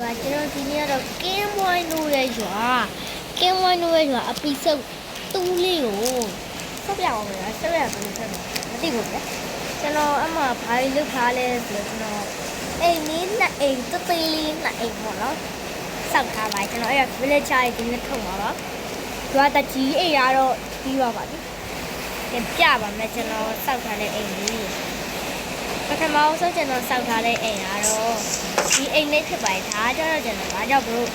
ကျွန်တော်ဒီနေ့ကတော့ကင်းဝိုင်းလို့ရဲ့ရွာအပီစုပ်တူးလေးကိုဆက်ပြအောင်မယ်ဆက်ရဘယ်လိုဆက်မသိဘူးဗျကျွန်တော်အမှဘာလို့လုပ်ထားလဲဆိုတော့ကျွန်တော်အိမ်လေးနှစ်အိမ်တသေးလေးနှစ်အိမ်ပေါ့နော်စောက်ထားပါကျွန်တော်အဲ့ဒါ village ရဲ့ဒီနေ့ထုတ်ပါတော့ရွာတကြီးအိမ်ကတော့ပြီးပါပါပြီပြပါမယ်ကျွန်တော်စောက်ထားတဲ့အိမ်လေးပထမဆုံးကျွန်တော်စောက်ထားတဲ့အိမ်ကတော့ဒီအိမ်လေးဖြစ်ပါတယ်ဒါကြတော့ကျွန်တော်ဘာကြောင့်ဘလို့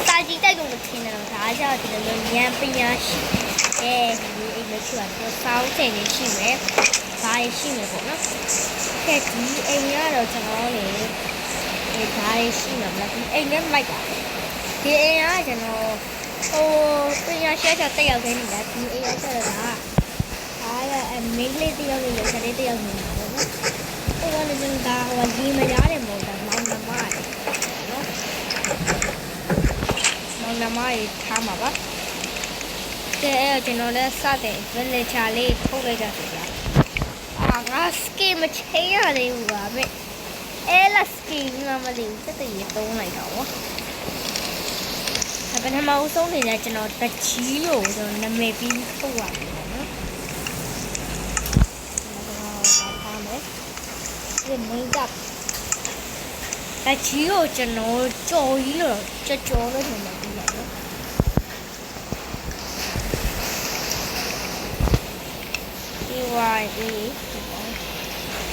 စာကြည့်တိုက်လို့မထင်တယ်တော့ဒါကြောင့်ဒီလိုဉာဏ်ပညာရှိဒီအိမ်လေးဖြစ်ပါတယ်စောင်းချိန်လေးရှိမယ်ဘာရှိမယ်ပေါ့နော်ကဲဒီအိမ်ကတော့ကျွန်တော်လေဒီဘာရှိမှာမလားဒီအိမ်နဲ့မိုက်တာဒီအိမ်ကကျွန်တော်ပညာရှိတက်ရောက်နေတယ်ဒီအိမ်ကကျတော့ဒါမိန်းလေးတယောက်လေးလည်းခလေးတယောက်နေမှာပေါ့နော်ဟိုကလည်းဒါဟိုဒီမရတဲ့မော်တာမောင်နှမနော်မောင်နှမရေးထားမှာပါကဲအဲ့ကျွန်တော်လည်းစတဲ့ village လေးထုတ်လိုက်တာဆိုတော့ငါ skin မချိန်ရသေးဘူးပါပဲအဲ့လာ skin ကမလေးတက်တည်းသုံးလိုက်တော့ဗောပထမအဆုံးနေနဲ့ကျွန်တော်တချီလို့ကျွန်တော်နာမည်ပြီးထုတ်ရတယ်နော်ဒီမိတ်ကတချီကိုကျွန်တော်ကြော်ကြီးလို့ကြော်လို့နေမှာပြီးတော့နော်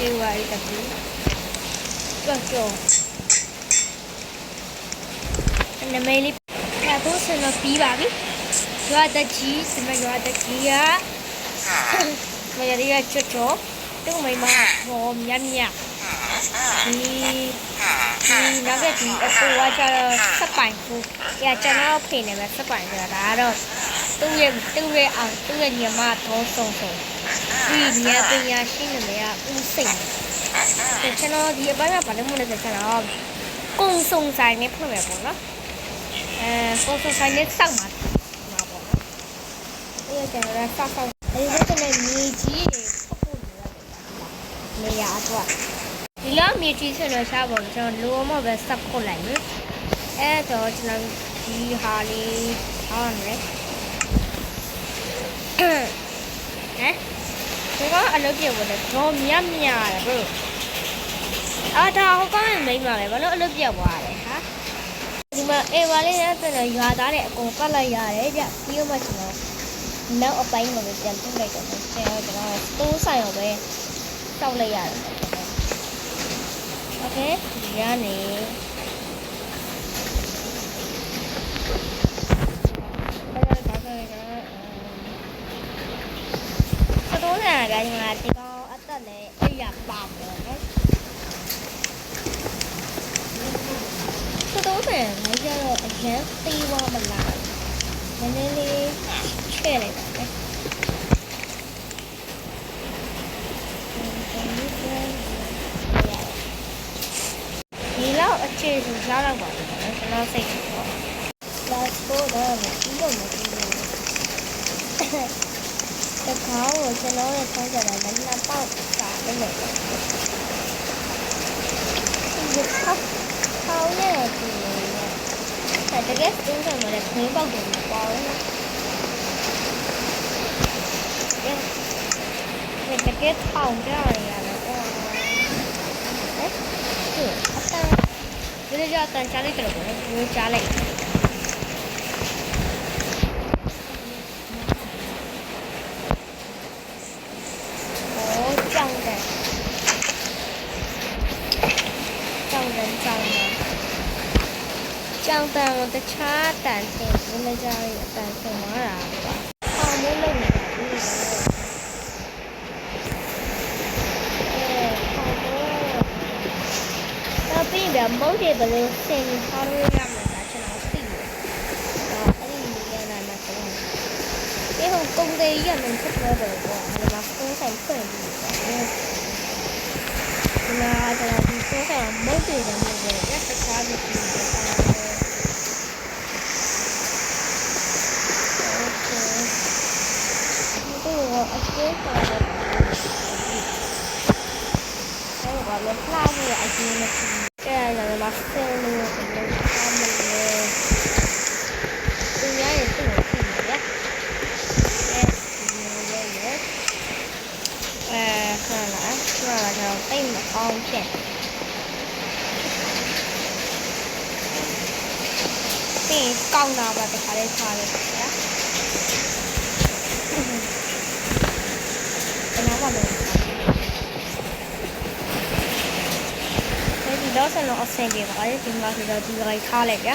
AYA တကူကြော်နာမည်လေးတော့ဆက်လို့ပြီးပါပြီရွာတကြီးစမရွာတကြီးကမရရချွတ်တော့တုံးမိမဟောမြတ်မြတ်ဒီနောက်ကဒီအပေါ်ကကျတော့စပိုင်ကိုကျွန်တော်ဖိနေမယ်စပိုင်ဆိုတာဒါကတော့သူ့ရဲ့အောင်သူ့ရဲ့ညီမတော့ဆုံးဒီညပညာရှိနေမယ်ကဦးစိန်ကျွန်တော်ဒီအပိုင်းကဘာလို့မလဲဆိုတော့ကုံစုံဆိုင်နဲ့ဖွင့်မယ်ပေါ့နော်ကိုယ်ဆိုင်နဲ့စောက်မှာပေါ့နော်အဲ့ဒါကျွန်တော်စောက်အဲ့ဒီကနေမြေကြီးတွေပုတ်နေရတယ်နေရာတော့ဒီလိုမြေကြီးဆိုတော့ရှားပေါ့ကျွန်တော်လိုမှပဲစောက်ခုတ်လိုက်မယ်အဲ့တော့ကျွန်တော်ဒီဟာလေးအောင်ရယ်ဒီကအလုပ်ပြေဝင်တယ်တော့မြတ်မြတ်ရတယ်ဘလို့ဒါဟိုကောင်မိမ့်ပါလေဘာလို့အလုပ်ပြေသွားလဲဟာဒီမှာဘာလေးနဲ့ဆိုတော့ရွာသားတွေအကုန်ပတ်လိုက်ရတယ်ဗျပြီးတော့မှကျွန်တော်နောက်အပိုင်းမှာပဲပြန်ပြလိုက်တော့ကျွန်တော်တိုးဆိုင်အောင်ပဲတောက်လိုက်ရတယ်โอเคဒီကနေတော့လည်းဒီမှာဒီကောင်အသက်လည်းအိပ်ရပါမယ်နော်တော့တယ်ငါကျတော့အရန်သေးသွားမလားနည်းနည်းလေးချဲ့လိုက်ပါမယ်ဒီလောက်အခြေစုစားတော့ပါဘူးကျွန်တော်စိတ်ပေါ့ဒါဆိုတော့ဒီလိုမဖြစ်ဘူးတခါကိုကျွန်တော်ရဲ့ဆောင်းကြတာလည်းနှစ်ပေါက်စားတယ်လို့ဒီခေါင်းနဲ့ဒီတကယ်တင်းတယ်မလဲခင်းပေါက်တယ်ပေါ့နော်တကယ်ထောင်ကြရတယ်ပေါ့ဒီလိုကြောက်တန်ချလိုက်တယ်ပေါ့ဒီလိုချလိုက်ကြောင်တယ်တခြားတန်ဆင်းဘယ်လိုကြရအတန်ဆင်းသွားတာပေါ့။အောင်မိုးလုံးနေတာဒီလိုတော့ပြီးတော့မုတ်တယ်ဘယ်လိုဆင်းထားလို့ရမလဲကျွန်တော်သိတယ်။အဲ့ဒီနေရာမှာတော့ဒီဟိုကုန်းသေးရမယ်ဖြစ်တော့တယ်ပေါ့။ဒီမှာကိုယ်ဆိုင်ဖွင့်ပြီးပေါ့။ဒီမှာကျွန်တော်ဒီကိုယ်ဆိုင်မုတ်တယ်လည်းမဟုတ်ဘူး။ရက်တခြားလူတွေအကျိုးပေါ်တယ်။ဘာလို့ဖလားရအကျိုးမရှိ။အဲ့ဒါလည်းမဆယ်လို့ ကောင်းတာပါတခါလေးထားလိုက်ဗျာဘယ်တော့မှမလုပ်ဘူးဒီတော့ဆက်လို့အဆင်ပြေပါတယ်ဒီမှာဆိုတော့ဒီလိုထားလိုက်ဗျာ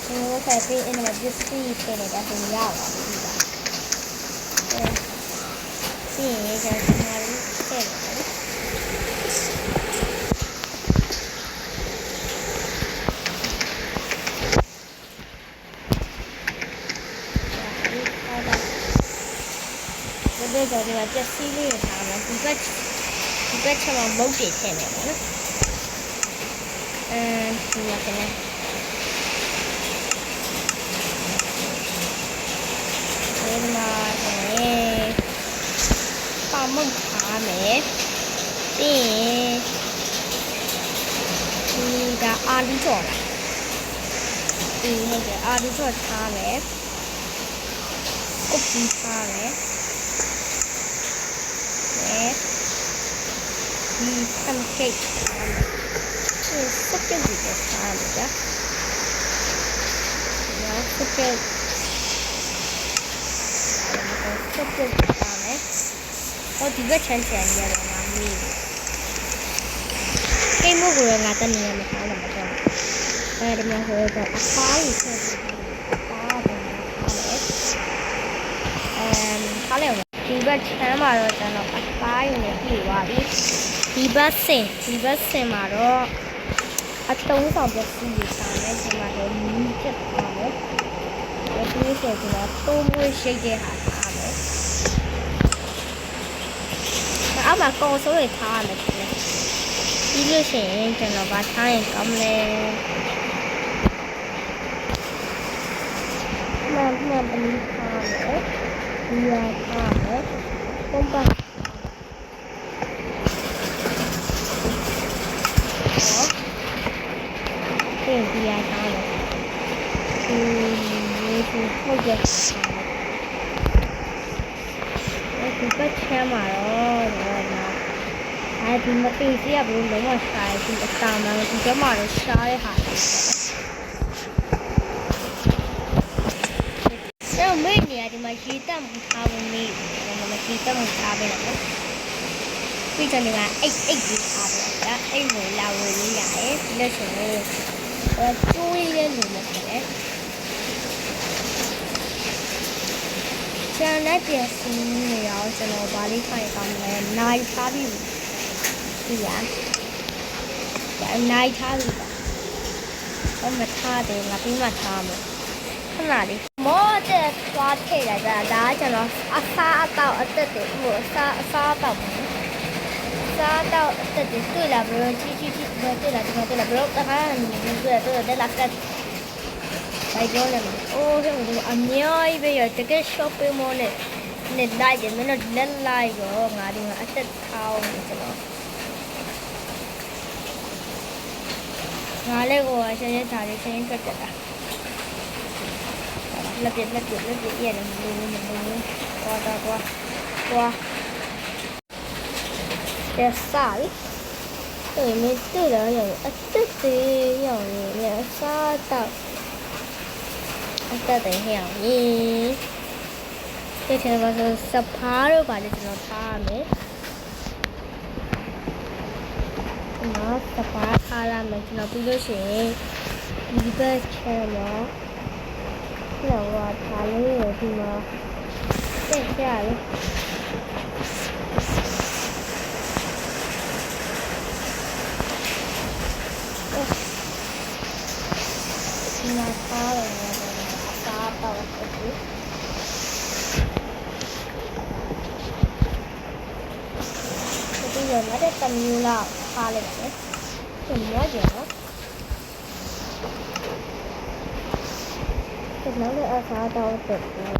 ဒီလိုဆက်ပြီးအင်းမှာ display ထည့်လိုက်တာဆိုရပါဘူးဒီကပြီးရင်ကျန်စီမာလေးထည့်လိုက်တယ်ဒီတော့ဒီမှာတက်စီလေးထားမယ်ဒီဘက်ချက်မှာမုတ်တွေထည့်မယ်ပေါ့နော်ဒီမှာကလည်းဒီမှာပါမုတ်ထားမယ်ပြီးရင်ဒီကအာလူကြော်လားဒီဟုတ်တယ်အာလူကြော်ထားမယ်အုပ်ပြီးထားမယ်ဒီဆမ်ကိတ်ဒီစက်ပြုတ်ပြီးထားတယ်ကြာနော်စက်ပြုတ်ထားမယ်ဟောဒီဘက်ချမ်းချမ်းရတယ်ငါမီးကိမို့ကိုငါတနေရမှာထားတယ်မတော်အဲဒီမှာဆိုတော့အဖားကြီးဆက်ပြီးထားတယ်ထားလေဒီဘက်ချမ်းမှာတော့ကျွန်တော်အဖားကြီးနဲ့ပြည့်သွားပြီဒီဘက်စင်မှာတော့အတုံးဆောင်ပစ္စည်းတွေထားမယ်ဒီမှာတော့မီးချက်ထားမယ်ဒီဆိုတော့ပုံမွေးရှိတဲ့ဟာထားမယ်အောက်မှာကော်စိုးတွေထားရမယ်ပြီးလို့ရှိရင်ကျွန်တော်ဗာထားရင်ကောင်းလဲမှန်ပလီထားမယ်ဒီရထားမယ်ပုံပါဒီရထားမယ်ဒီဟုတ်ကဲ့ဒီဘက်ချမ်းမှာတော့ဒီမသိစီရဘူးလုံးဝရှားဒီအတားမှာဒီဘက်မှာတော့ရှားတဲ့ဟာတွေတော့မေ့နေရဒီမှာရေတက်မှုထားဖို့နေတယ်မရေတက်မှုထားပေးတယ်ပြီးတော့ဒီမှာအိတ်ကြီးထားပေးတယ်အိတ်ဝင်လာဝင်လေးရတယ်ပြီးလို့ရှိရင်ကျိုးရည်လို့လည်းတယ်ကျန်တဲ့ပစ္စည်းတွေရောကျွန်တော်ဗာလေးခိုင်ကောင်းလဲနိုင်ထားပြီဒီရနိုင်ထားပြီဘာမထားတယ်ငါပြီးမှထားမယ်ခဏလေးမောတဲ့သွားထည့်လိုက်တာဒါကကျွန်တော်အစားအတော့အသက်တွေဟိုအစားတော့စားတော့အသက်တွေတွေ့လာဘလို့ကြီးတွေ့လာဘလို့တခါနေတွေ့လာကတ်ဘိုင်ကျော်လည်းအိုးဟိုအများကြီးပဲရတကယ် shopping mall နဲ့လိုက်တယ်မင်းတို့လက်လိုက်ရောငါဒီမှာအသက်ထောင်းနေကျွန်တော်ငါလည်းကိုရှင်းထားတယ်ရှင်းထွက်တက်တာလက်ပြရတယ်မလို့သွားတက်စား对没对了有对有有杀到တက်တယ်ဟဲ့အောင်ဒီထဲမှာဆိုစဖားတို့ပါလေကျွန်တော်ထားရမယ်နော်စဖားထားရမယ်ကျွန်တော်ပြီးလို့ရှိရင်ဒီဘက်ချမ်းတော့ထားလေးကိုဒီမှာတက်ကြရလေဒီမှာထားရတယ်စားတော့ဖြစ်ပြီဒီလိုနဲ့တမျိုးလောက်ထားလိုက်တယ်ဒီမျိုးကျနော်ဒီနောက်လည်းအစားတော့တက်တယ်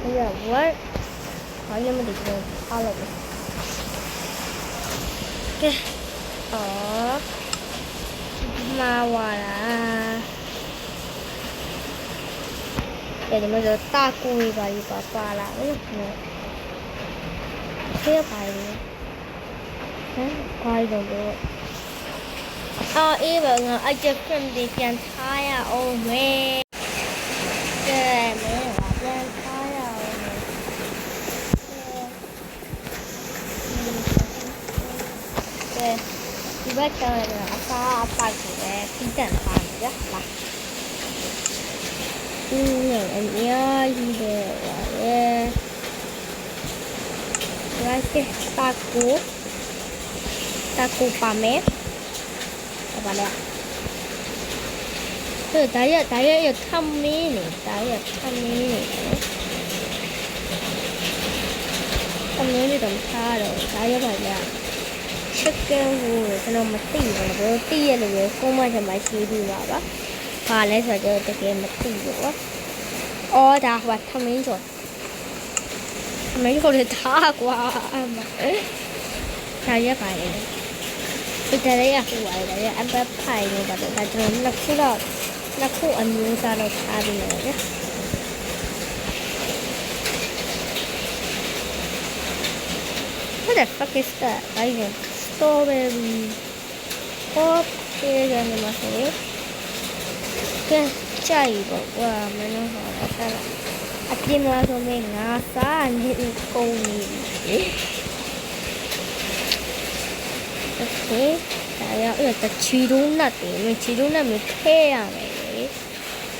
ဒီကဝတ်ဘာလို့မဒီလိုထားလိုက်လဲကဲအော်မာဝါလာဒီမှာတော့တာကူရီပါလာတယ်နော်ခေပါလေ ဘာလို့အေးပါငါအချက်ဖန်ဒီပြန်ထားရအောင်မယ်ကဲမင်းကပြန်ထားရအောင်မယ်ကဲဒီဘက်ကျတော့အစားအပိုက်ကိုပဲပြီးတန်ထားတယ်ကြာလားအများကြီးပဲgracias taco pa me vale ဒါရခမင်းနေဒါရခမင်းနေခမင်းနေတော့ထားတော့ဒါရပါလား chicken ကိုကျွန်တော်မသိဘူးနော်ဘယ်လိုသိရလို့လဲကိုမချင်မှရှိပြီးပါပါဘာလဲဆိုတော့တကယ်မသိဘူးပေါ့အော်ဒါဟိုခမင်းကျော်ခမင်းကျော်လည်းထားကွာဒါရပါလေဒီတရေရဟိုရတယ်ဒါရအပတ်ဖိုင်လို့ပါတယ်ဒါကျွန်တော်နှစ်ခုအမျိုးသားတော့ထားပြီးရတယ် What the fuck is that? I even strawberry. Okay, then you must say. Okay, chai bo. Wow, mano ho. Asala. Akin wa so me ngasa ni ko ni. Okay. Saya ta chiru na te. Me chiru na me the ya me.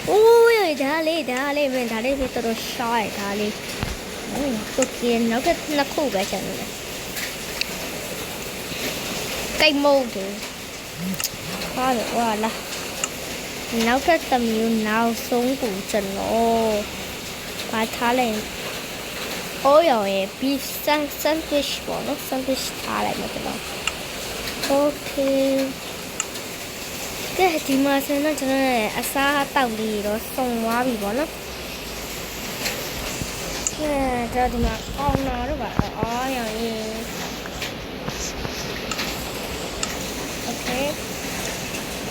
Ôi, da le me da le se to shy da le. Okay, now get na ko ba cha ni. Cây mâu thì khó được quá là nấu cái tầm nhiều nào xuống củ trần ô phải thả lên ôi rồi bị sandwich bỏ nó sandwich thả lại một cái đó ok cái thì mà xem nó cho nên là xa tàu đi đó xong quá bị bỏ nó cho thì mà con nó đó bạn ơi rồi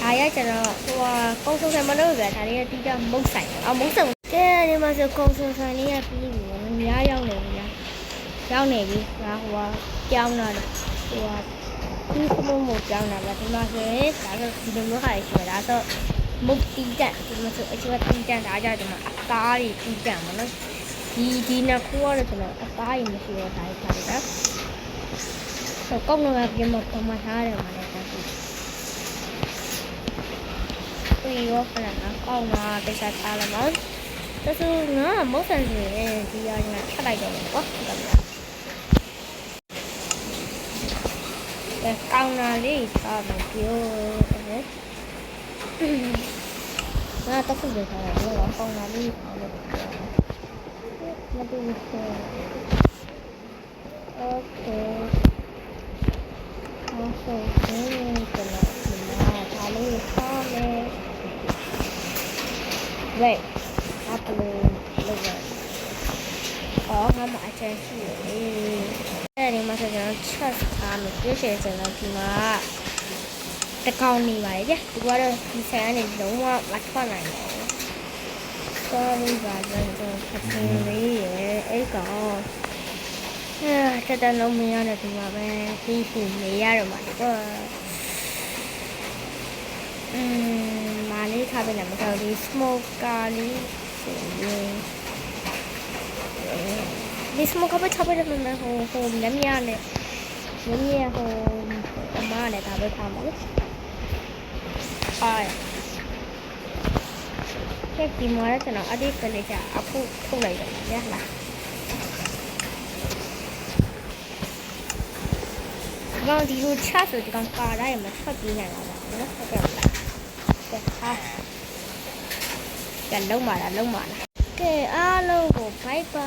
ဒါရကျတော့ဟိုကုန်းဆုံဆိုင်မလို့ပဲဒါလေးကတိကျမုတ်ဆိုင်မုတ်ဆုံကဲဒီမှာဆိုကုန်းဆုံဆိုင်လေးကပြီးပြီ။များရောက်နေပြီလား။ရောက်နေပြီ။ဒါဟိုကြောင်းလာတယ်။ဟိုဒီကမို့ကြောင်းလာပါဒီမှာဆိုရင်ဒါဆိုဒီလိုမျိုးခါရှိတယ်ဒါဆိုမုတ်တိကျဒီမှာဆိုအကျွတ်တိကျဒါကြဒီမှာအသားတွေတိကျမှာနော်။ဒီနှစ်ခုကတော့ကျွန်တော်အသားတွေမရှိတော့ဒါခါတယ်နော်။ဆိုကောင်းတော့ပြင်မပေါ်မှာထားတယ်မှာလည်းဒါဆိုဒီရောခဏကောင်းတာတိကျထားလာမှာဒါဆိုငါမဟုတ်ဆန်စီဒီရငါထပ်လိုက်တော့မယ်ကွာဟုတ်ကဲ့ကောင်းတာလေးထားမယ်ပြောတယ်ငါတော့ခုပဲထားတယ်ကောင်းတာလေးထားလို့မတူဘူးโอเคဟုတ်ကဲ့ကျွန်တော်ဒီမှာဒါလေးထားမယ် Wait, apple liver. Oh, how much I see it. Any matter than trust time, dishes and the county, right? The water he said is no more like fun I know. Sorry, but I don't have to go. I don't know me on the man, people may out of my work. မာလေးထားပေးလိုက်မတော်ဒီ smoker လေးဆိုရင်ဒီ smoker ပဲထားပေးတယ်မဟိုလက်မြနဲ့ဟိုအမနဲ့ဒါပဲထားမှာလေအဲ့ဒီမှာကျွန်တော်အဒီကလေးကအခုထုတ်လိုက်တယ်ရလားကောင်းဒီလိုချဆိုဒီကောင်ကာတိုင်းမှာထွက်ပြေးနိုင်တာပါနော်ဟုတ်ကဲ့ဟာကဲလုံးပါလားကဲအားလုံးကိုဘိုက်ပါ